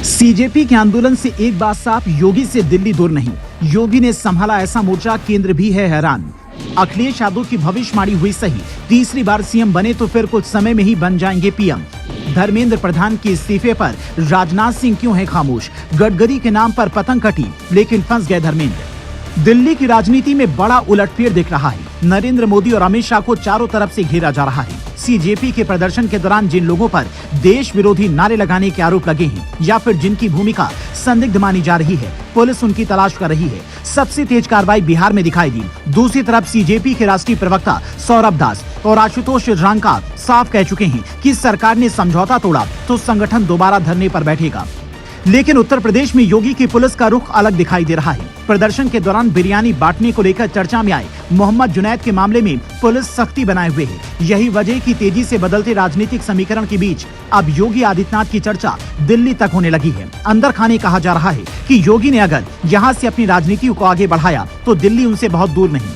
CJP के आंदोलन से एक बात साफ, योगी से दिल्ली दूर नहीं। योगी ने संभाला ऐसा मोर्चा, केंद्र भी है हैरान। अखिलेश यादव की भविष्यवाणी हुई सही, तीसरी बार सीएम बने तो फिर कुछ समय में ही बन जाएंगे पीएम। धर्मेंद्र प्रधान के इस्तीफे पर राजनाथ सिंह क्यों है खामोश? गडकरी के नाम पर पतंग कटी लेकिन फंस गए धर्मेंद्र। दिल्ली की राजनीति में बड़ा उलटफेर दिख रहा है। नरेंद्र मोदी और अमित शाह को चारों तरफ से घेरा जा रहा है। सीजेपी के प्रदर्शन के दौरान जिन लोगों पर देश विरोधी नारे लगाने के आरोप लगे हैं या फिर जिनकी भूमिका संदिग्ध मानी जा रही है, पुलिस उनकी तलाश कर रही है। सबसे तेज कार्रवाई बिहार में दिखाई दी। दूसरी तरफ सीजेपी के राष्ट्रीय प्रवक्ता सौरभ दास और आशुतोष रांका साफ कह चुके हैं कि सरकार ने समझौता तोड़ा तो संगठन दोबारा धरने पर बैठेगा। लेकिन उत्तर प्रदेश में योगी की पुलिस का रुख अलग दिखाई दे रहा है। प्रदर्शन के दौरान बिरयानी बांटने को लेकर चर्चा में आए मोहम्मद जुनैद के मामले में पुलिस सख्ती बनाए हुए है। यही वजह की तेजी से बदलते राजनीतिक समीकरण के बीच अब योगी आदित्यनाथ की चर्चा दिल्ली तक होने लगी है। अंदर खाने कहा जा रहा है कि योगी ने अगर यहाँ से अपनी राजनीति को आगे बढ़ाया तो दिल्ली उनसे बहुत दूर नहीं।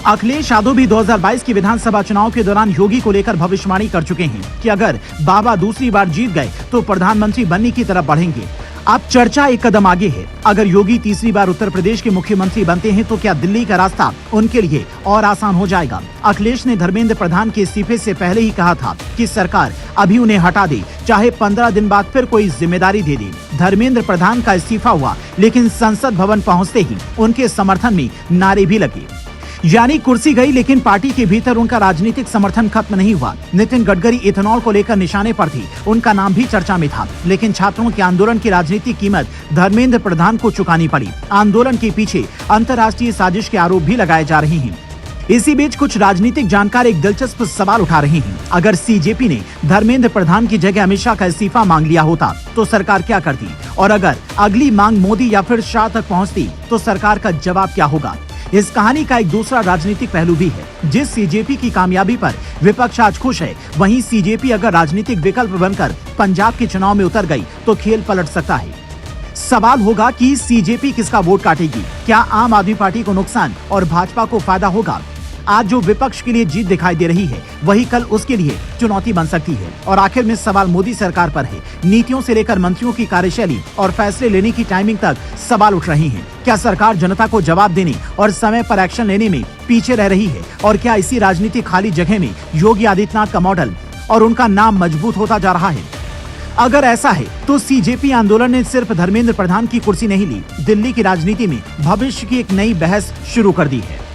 अखिलेश यादव भी 2022 की विधानसभा चुनाव के दौरान योगी को लेकर भविष्यवाणी कर चुके हैं कि अगर बाबा दूसरी बार जीत गए तो प्रधानमंत्री बनने की तरफ बढ़ेंगे। अब चर्चा एक कदम आगे है। अगर योगी तीसरी बार उत्तर प्रदेश के मुख्यमंत्री बनते हैं तो क्या दिल्ली का रास्ता उनके लिए और आसान हो जाएगा? अखिलेश ने धर्मेंद्र प्रधान के इस्तीफे से पहले ही कहा था कि सरकार अभी उन्हें हटा दे, चाहे 15 दिन बाद फिर कोई जिम्मेदारी दे दे। धर्मेंद्र प्रधान का इस्तीफा हुआ, लेकिन संसद भवन पहुँचते ही उनके समर्थन में नारे भी लगे। यानी कुर्सी गई, लेकिन पार्टी के भीतर उनका राजनीतिक समर्थन खत्म नहीं हुआ। नितिन गडकरी इथेनॉल को लेकर निशाने पर थी, उनका नाम भी चर्चा में था, लेकिन छात्रों के आंदोलन की राजनीतिक कीमत धर्मेंद्र प्रधान को चुकानी पड़ी। आंदोलन के पीछे अंतर्राष्ट्रीय साजिश के आरोप भी लगाए जा रहे हैं। इसी बीच कुछ राजनीतिक जानकार एक दिलचस्प सवाल उठा रहे हैं। अगर सीजेपी ने धर्मेंद्र प्रधान की जगह अमित शाह का इस्तीफा मांग लिया होता तो सरकार क्या करती, और अगर अगली मांग मोदी या फिर शाह तक पहुँचती तो सरकार का जवाब क्या होगा? इस कहानी का एक दूसरा राजनीतिक पहलू भी है। जिस सीजेपी की कामयाबी पर विपक्ष आज खुश है, वहीं सीजेपी अगर राजनीतिक विकल्प बनकर पंजाब के चुनाव में उतर गई तो खेल पलट सकता है। सवाल होगा कि सीजेपी किसका वोट काटेगी? क्या आम आदमी पार्टी को नुकसान और भाजपा को फायदा होगा? आज जो विपक्ष के लिए जीत दिखाई दे रही है, वही कल उसके लिए चुनौती बन सकती है। और आखिर में सवाल मोदी सरकार पर है। नीतियों से लेकर मंत्रियों की कार्यशैली और फैसले लेने की टाइमिंग तक सवाल उठ रहे हैं। क्या सरकार जनता को जवाब देने और समय पर एक्शन लेने में पीछे रह रही है? और क्या इसी राजनीतिक खाली जगह में योगी आदित्यनाथ का मॉडल और उनका नाम मजबूत होता जा रहा है? अगर ऐसा है तो सीजेपी आंदोलन ने सिर्फ धर्मेंद्र प्रधान की कुर्सी नहीं ली, दिल्ली की राजनीति में भविष्य की एक नई बहस शुरू कर दी है।